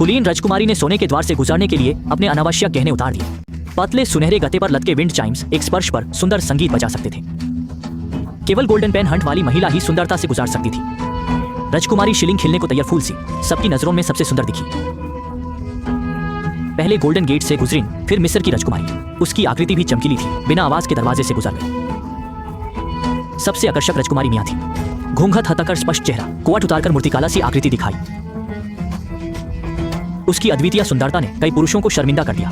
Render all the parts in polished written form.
कुलीन राजकुमारी ने सोने के द्वार से गुजरने के लिए अपने अनावश्यक गहने उतार दिए। पतले सुनहरे गते पर लटके विंड चाइम्स एक स्पर्श पर सुंदर संगीत बजा सकते थे। केवल गोल्डन पेन हंट वाली महिला ही सुंदरता से गुजार सकती थी। राजकुमारी शिलिंग खिलने को तैयार फूल सी सबकी नजरों में सबसे सुंदर दिखी। पहले गोल्डन गेट से गुजरी, फिर मिस्र की राजकुमारी। उसकी आकृति भी चमकीली थी, बिना आवाज के दरवाजे से गुजर गई। सबसे आकर्षक राजकुमारी मियां थी। घूंघट हटाकर स्पष्ट चेहरा, कोट उतारकर मूर्तिकाला सी आकृति दिखाई। उसकी अद्वितीय सुंदरता ने कई पुरुषों को शर्मिंदा कर दिया।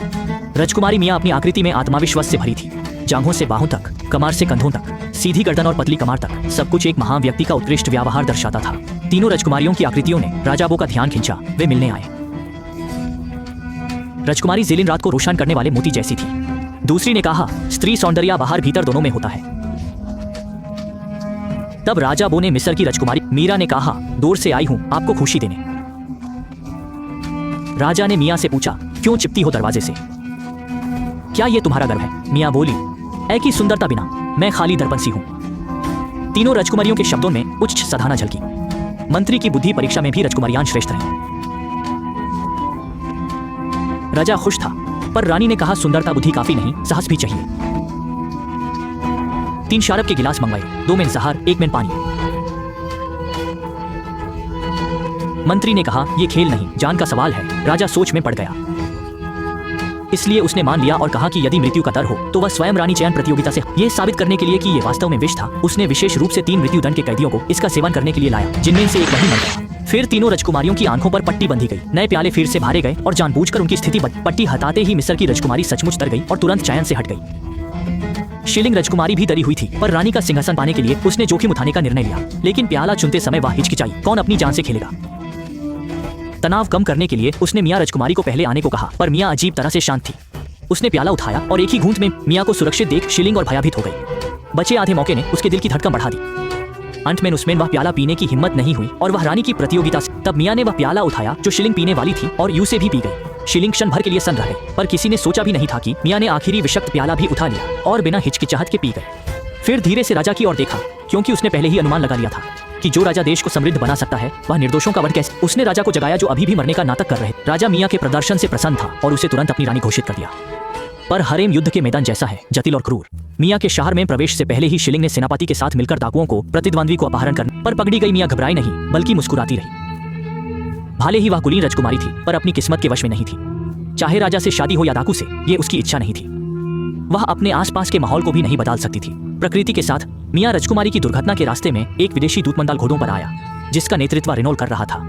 राजकुमारी मियां अपनी आकृति में आत्मविश्वास से भरी थी। जांघों से बाहों तक, कमर से कंधों तक, सीधी गर्दन और पतली कमर तक, सब कुछ एक महान व्यक्ति का उत्कृष्ट व्यवहार दर्शाता था। तीनों राजकुमारियों की आकृतियों ने राजाबो का ध्यान खींचा। वे मिलने आए। राजकुमारी जेलिन रात को रोशन करने वाले मोती जैसी थी। दूसरी ने कहा, स्त्री सौंदर्य बाहर भीतर दोनों में होता है। तब राजाबो ने मिस्र की राजकुमारी मीरा ने कहा, दूर से आई हूं आपको खुशी देने। राजा ने मियां से पूछा, क्यों चिपती हो दरवाजे से? क्या ये तुम्हारा गर्व है? मियां बोली, ऐ की सुंदरता बिना मैं खाली दर्पण सी हूं। तीनों राजकुमारियों के शब्दों में उच्च सराहना झलकी। मंत्री की बुद्धि परीक्षा में भी राजकुमारियां श्रेष्ठ रहीं। राजा खुश था, पर रानी ने कहा, सुंदरता बुद्धि काफी नहीं, साहस भी चाहिए। 3 शराब के गिलास मंगवाए, 2 में जहर, 1 में पानी। मंत्री ने कहा, यह खेल नहीं, जान का सवाल है। राजा सोच में पड़ गया, इसलिए उसने मान लिया और कहा कि यदि मृत्यु का डर हो तो वह स्वयं रानी चयन प्रतियोगिता से। यह साबित करने के लिए कि यह वास्तव में विष था, उसने विशेष रूप से 3 मृत्युदंड के कैदियों को इसका सेवन करने के लिए लाया, जिनमें से एक वही मर गया। फिर तीनों राजकुमारियों की आंखों पर पट्टी बंधी गई। नए प्याले फिर से भरे गए और जानबूझकर उनकी स्थिति पट्टी हटाते ही मिस्र की राजकुमारी सचमुच डर गई और तुरंत चयन से हट गई। शिलिंग राजकुमारी भी डरी हुई थी, पर रानी का सिंहासन पाने के लिए उसने जोखिम उठाने का निर्णय लिया। लेकिन प्याला चुनते समय वह हिचकिचाई, कौन अपनी जान से खेलेगा? तनाव कम करने के लिए उसने मियां राजकुमारी को पहले आने को कहा, पर मियां अजीब तरह से शांत थी। उसने प्याला उठाया और एक ही घूंट में मियां को सुरक्षित देख शिलिंग और भयभीत हो गई। बचे आधे मौके ने उसके दिल की धड़कन बढ़ा दी। अंत में उसमें वह प्याला पीने की हिम्मत नहीं हुई और वह रानी की प्रतियोगिता से। तब मियां ने वह प्याला उठाया जो शिलिंग पीने वाली थी और यूं से भी पी गई। शिलिंग क्षण भर के लिए सन रह गई, पर किसी ने सोचा भी नहीं था कि मियां ने आखिरी विषक्त प्याला भी उठा लिया और बिना हिचकिचाहट के पी गए। फिर धीरे से राजा की ओर देखा, क्योंकि उसने पहले ही अनुमान लगा लिया था कि जो राजा देश को समृद्ध बना सकता है वह निर्दोषों का वध कैसे। उसने राजा को जगाया जो अभी भी मरने का नाटक कर रहे। राजा मियां के प्रदर्शन से प्रसन्न था और उसे तुरंत अपनी रानी घोषित कर दिया। पर हरेम युद्ध के मैदान जैसा है, जटिल और क्रूर। मियां के शहर में प्रवेश से पहले ही शिलिंग ने सेनापति के साथ मिलकर डाकुओं को प्रतिद्वंद्वी को अपहरण करने पर पकड़ी गई। मियां घबराई नहीं, बल्कि मुस्कुराती रही। भले ही वह कुलीन राजकुमारी थी, पर अपनी किस्मत के वश में नहीं थी। चाहे राजा से शादी हो या डाकू से, ये उसकी इच्छा नहीं थी। वह अपने आसपास के माहौल को भी नहीं बदल सकती थी। प्रकृति के साथ मियां राजकुमारी की दुर्घटना के रास्ते में एक विदेशी दूतमंडल घोड़ों पर आया, जिसका नेतृत्व रेनोल कर रहा था।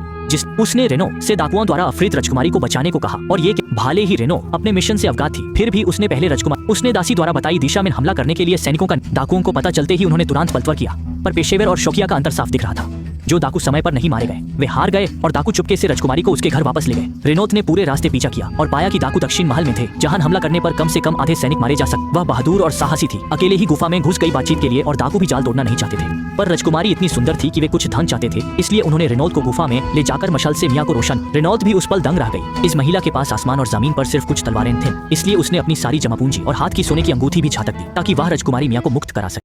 उसने रेनो से डाकुओं द्वारा अफरीत राजकुमारी को बचाने को कहा और ये भाले ही रेनो अपने मिशन से अवगत थी, फिर भी उसने पहले उसने दासी द्वारा बताई दिशा में हमला करने के लिए सैनिकों का। डाकुओं को पता चलते ही उन्होंने तुरंत पलटवार किया, पर पेशेवर और शौकिया का अंतर साफ दिख रहा था। जो डाकू समय पर नहीं मारे गए वे हार गए और डाकू चुपके से राजकुमारी को उसके घर वापस ले गए। रेनोत ने पूरे रास्ते पीछा किया और पाया कि डाकू दक्षिण महल में थे, जहां हमला करने पर कम से कम आधे सैनिक मारे जा सकते। वह बहादुर और साहसी थी, अकेले ही गुफा में घुस गई बातचीत के लिए और डाकू भी जाल तोड़ना नहीं चाहते थे। पर राजकुमारी इतनी सुंदर थी कि वे कुछ धन चाहते थे, इसलिए उन्होंने रेनोत को गुफा में ले जाकर मशाल से मियां को रोशन। रेनोत भी उस पल दंग रह गई। इस महिला के पास आसमान और जमीन पर सिर्फ कुछ तलवारें थीं, इसलिए उसने अपनी सारी जमा पूंजी और हाथ की सोने की अंगूठी भी झातक दी ताकि वह राजकुमारी मियां को मुक्त करा सके।